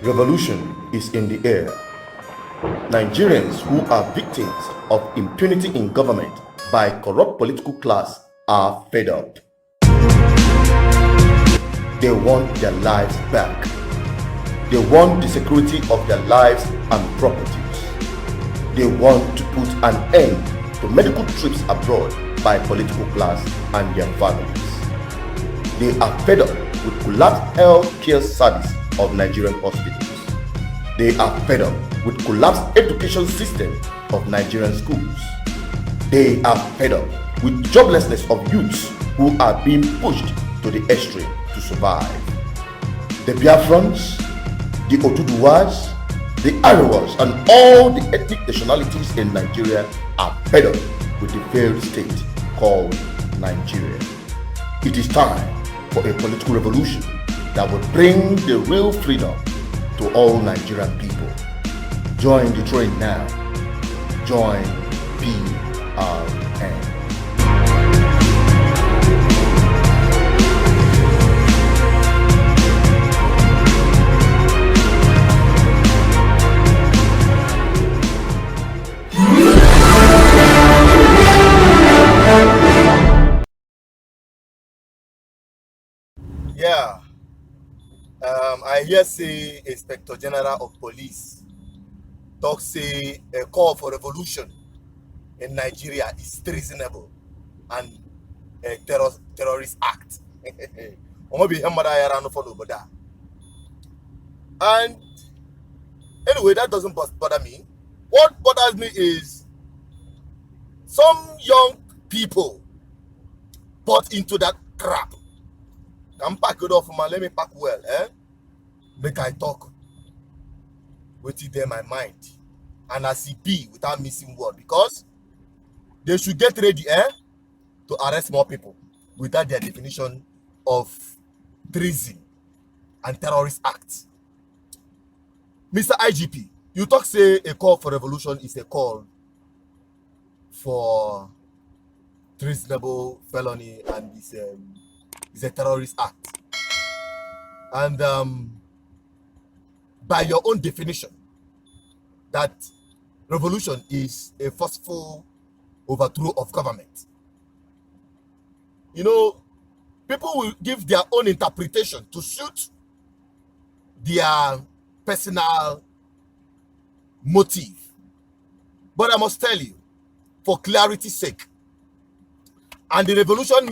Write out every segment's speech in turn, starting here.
Revolution is in the air. Nigerians who are victims of impunity in government by corrupt political class are fed up. They want their lives back. They want the security of their lives and properties. They want to put an end to medical trips abroad by political class and their families. They are fed up with collapsed health care service of Nigerian hospitals. They are fed up with collapsed education system of Nigerian schools. They are fed up with joblessness of youths who are being pushed to the extreme to survive. The Biafrans, the Oduduwas, the Arawas, and all the ethnic nationalities in Nigeria are fed up with the failed state called Nigeria. It is time for a political revolution that will bring the real freedom to all Nigerian people. Join the train now. Join PRN. Yeah, I hear say Inspector General of Police talk say a call for revolution in Nigeria is treasonable and a terrorist act. Omobi hemada yara no follow boda. And anyway, that doesn't bother me. What bothers me is some young people bought into that crap. Can pack it off, man. Let me pack well, Make I talk with it in my mind. And as it be without missing word. Because they should get ready, to arrest more people without their definition of treason and terrorist acts. Mr. IGP, you talk say a call for revolution is a call for treasonable felony and is a terrorist act. And by your own definition, that revolution is a forceful overthrow of government. You know, people will give their own interpretation to suit their personal motive. But I must tell you, for clarity's sake, and the revolution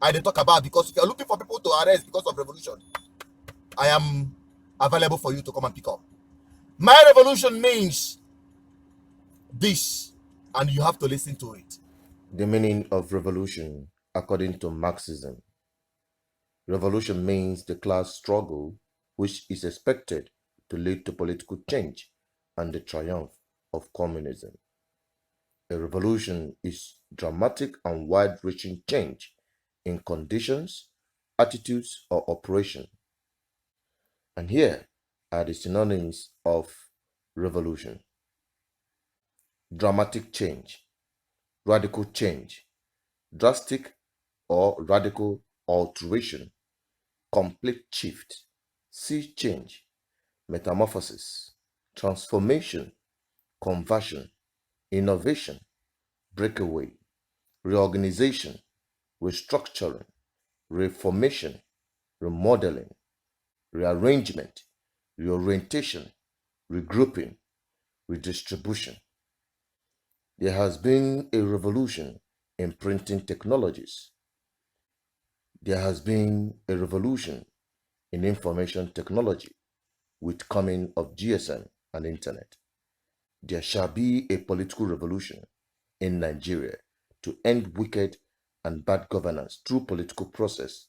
I didn't talk about, because if you're looking for people to arrest because of revolution, I am available for you to come and pick up. My revolution means this, and you have to listen to it. The meaning of revolution, according to Marxism. Revolution means the class struggle which is expected to lead to political change and the triumph of communism. A revolution is dramatic and wide-reaching change in conditions, attitudes, or operation. And here are the synonyms of revolution. Dramatic change, radical change, drastic or radical alteration, complete shift, sea change, metamorphosis, transformation, conversion, innovation, breakaway, reorganization, restructuring, reformation, remodelling, rearrangement, reorientation, regrouping, redistribution. There has been a revolution in printing technologies. There has been a revolution in information technology with coming of GSM and Internet. There shall be a political revolution in Nigeria to end wicked and bad governance through political process.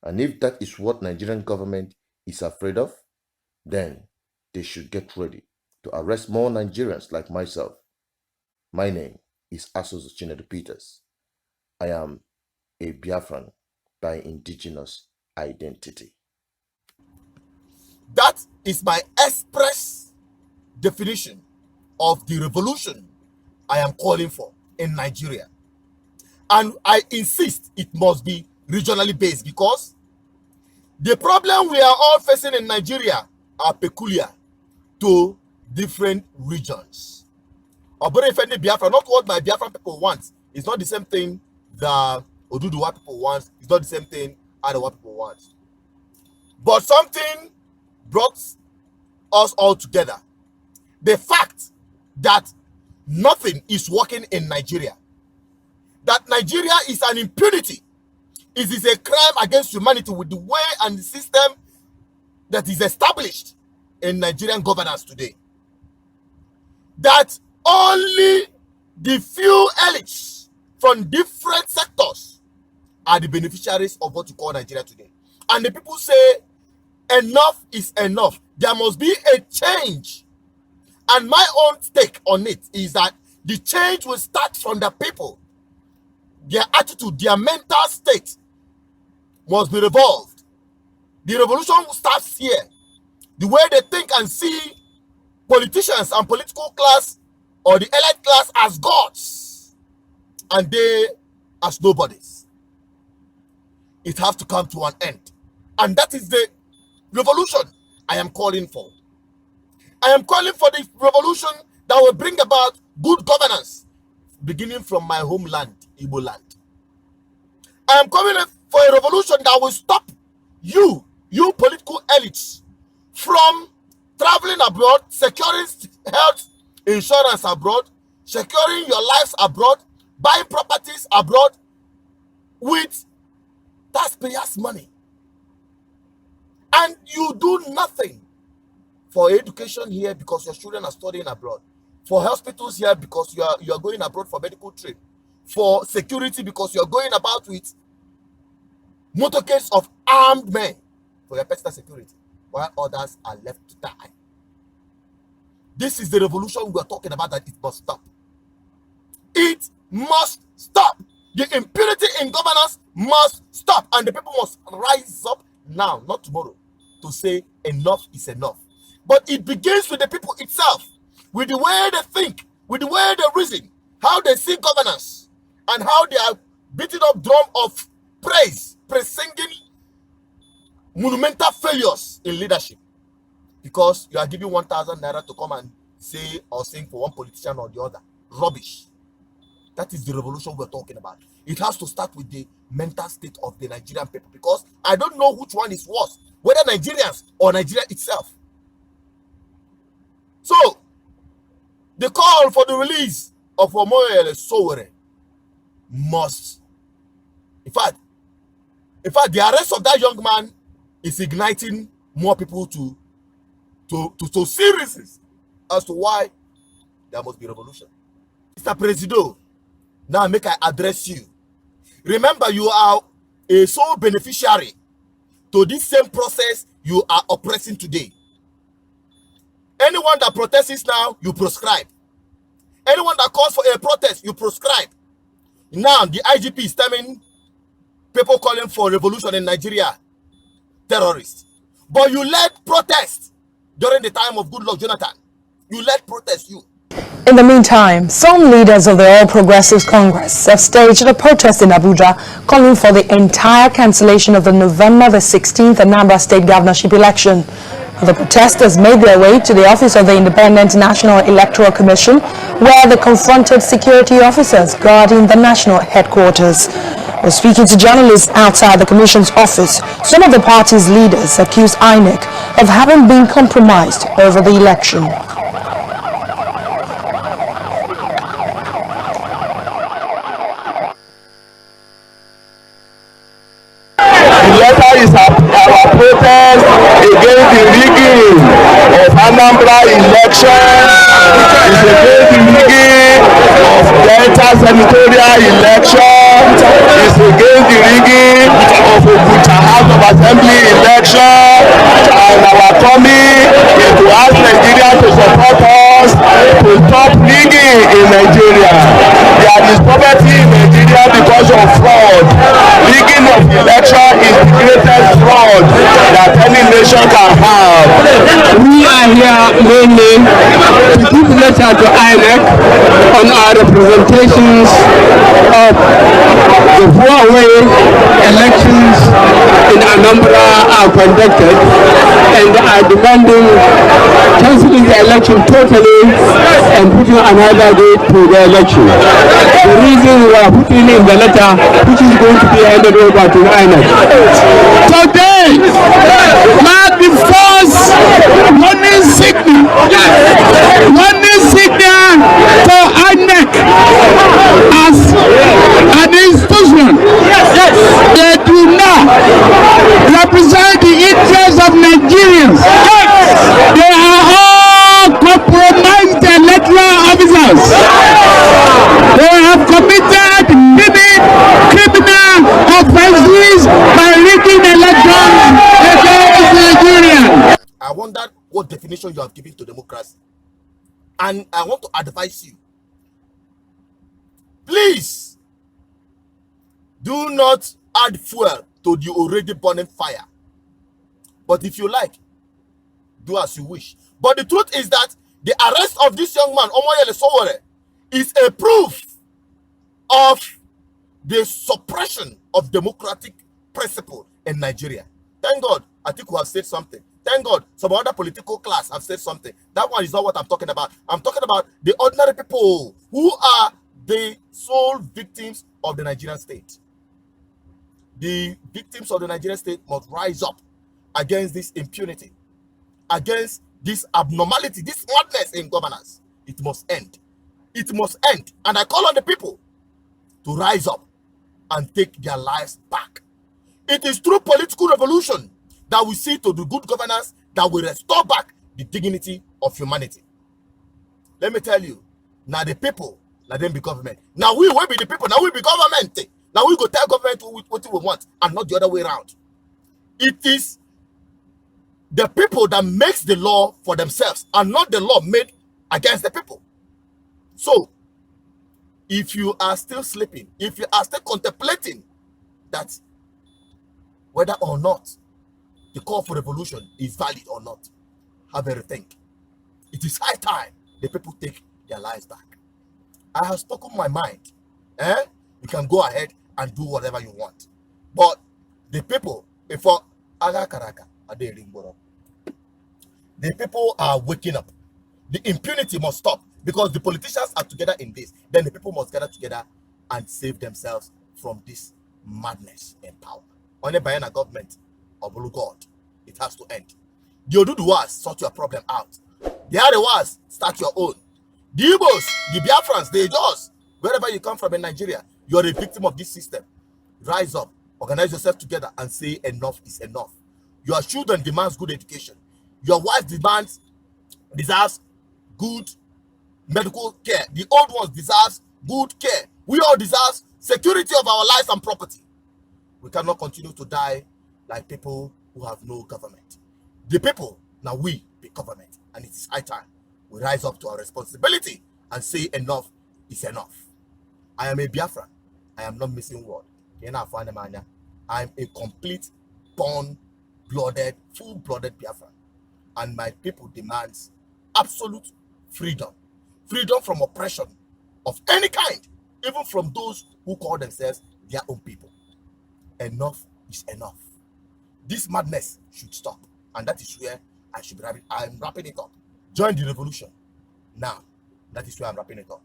And if that is what Nigerian government is afraid of, then they should get ready to arrest more Nigerians like myself. My name is Asos Chinedu Peters. I am a Biafran by indigenous identity. That is my express definition of the revolution I am calling for in Nigeria. And I insist it must be regionally based, because the problem we are all facing in Nigeria, are peculiar to different regions. Oborefendi Biafra, not what my Biafran people want. It's not the same thing that Oduduwa people want. It's not the same thing Arewa people want. But something brought us all together. The fact that nothing is working in Nigeria. That Nigeria is an impunity. It is a crime against humanity with the way and the system that is established in Nigerian governance today. That only the few elites from different sectors are the beneficiaries of what you call Nigeria today. And the people say, enough is enough. There must be a change. And my own take on it is that the change will start from the people. Their attitude, their mental state must be revolved. The revolution starts here. The way they think and see politicians and political class or the elite class as gods and they as nobodies. It has to come to an end. And that is the revolution I am calling for. I am calling for the revolution that will bring about good governance, beginning from my homeland, Igbo land. I am calling for a revolution that will stop you political elites, from traveling abroad, securing health insurance abroad, securing your lives abroad, buying properties abroad with taxpayers' money. And you do nothing for education here because your children are studying abroad, for hospitals here because you are going abroad for medical trip, for security because you are going about with motorcades of armed men for your personal security, while others are left to die. This is the revolution we are talking about, that it must stop. It must stop. The impunity in governance must stop, and the people must rise up now, not tomorrow, to say enough is enough. But it begins with the people itself, with the way they think, with the way they reason, how they see governance, and how they are beating up drum of praise, singing monumental failures in leadership, because you are giving 1,000 naira to come and say or sing for one politician or the other. Rubbish. That is the revolution we're talking about. It has to start with the mental state of the Nigerian people, because I don't know which one is worse, whether Nigerians or Nigeria itself. So, the call for the release of Omoyele Sowore must, in fact, the arrest of that young man is igniting more people to see reasons as to why there must be revolution. Mr. Presido, now make I address you. Remember, you are a sole beneficiary to this same process you are oppressing today. Anyone that protests now, you proscribe. Anyone that calls for a protest, you proscribe. Now, the IGP is telling people calling for revolution in Nigeria terrorists. But you led protest during the time of Goodluck Jonathan. You led protest, you. In the meantime, some leaders of the All Progressives Congress have staged a protest in Abuja calling for the entire cancellation of the November the 16th Anambra State governorship election. The protesters made their way to the office of the Independent National Electoral Commission, where they confronted security officers guarding the national headquarters. While speaking to journalists outside the commission's office, some of the party's leaders accused INEC of having been compromised over the election. Letter is our protest against the rigging of Anambra election. It's against the rigging of Delta senatorial election. It's against the rigging of Oguta House of Assembly election. And our coming is to ask Nigeria to support us to stop rigging in Nigeria. There is poverty in Nigeria because of fraud. Rigging of election is the greatest fraud reward that any nation can have. We are here mainly to give letter to INEC on our representations of the breakaway elections in Anambra are conducted and are demanding cancelling the election totally and putting another date to the election. The reason we are putting in the letter, which is going to be handed over to INEC. Today, mark the first warning signal to INEC as an institution. They do not represent the interests of Nigerians. They are all compromised electoral officers. They have committed many criminal offenses by rigging elections against Nigerians. I wonder what definition you have given to democracy. And I want to advise you, please do not add fuel to the already burning fire. But if you like, do as you wish. But the truth is that the arrest of this young man, Omoyele Sowore, is a proof of the suppression of democratic principle in Nigeria. Thank God, I think we have said something. Thank God, some other political class have said something. That one is not what I'm talking about. I'm talking about the ordinary people who are the sole victims of the Nigerian state. The victims of the Nigerian state must rise up against this impunity, against this abnormality, this madness in governance. It must end. It must end. And I call on the people to rise up and take their lives back. It is through political revolution that we see to the good governance that will restore back the dignity of humanity. Let me tell you, now the people, now them be government. Now we will be the people, now we be government. Now we go tell government what we want and not the other way around. It is the people that makes the law for themselves and not the law made against the people. So, if you are still sleeping, if you are still contemplating that whether or not the call for revolution is valid or not, have a rethink. It is high time the people take their lives back. I have spoken my mind. You can go ahead and do whatever you want. But the people, before the people are waking up. The impunity must stop because the politicians are together in this. Then the people must gather together and save themselves from this madness in power. Only by a government of God, it has to end. The Oduduwas sort your problem out. The Arewas start your own. The Igbos, the Biafrans, the Ejos, wherever you come from in Nigeria, you are a victim of this system. Rise up, organize yourself together and say enough is enough. Your children demands good education. Your wife deserves good medical care. The old ones deserves good care. We all deserve security of our lives and property. We cannot continue to die like people who have no government. The people, now we, the government, and it's high time we rise up to our responsibility and say enough is enough. I am a Biafran. I am not missing word. I am a complete, born-blooded, full-blooded Biafran. And my people demands absolute freedom. Freedom from oppression of any kind, even from those who call themselves their own people. Enough is enough. This madness should stop. And that is where I should be I'm wrapping it up. Join the revolution. Now, that is where I'm wrapping it up.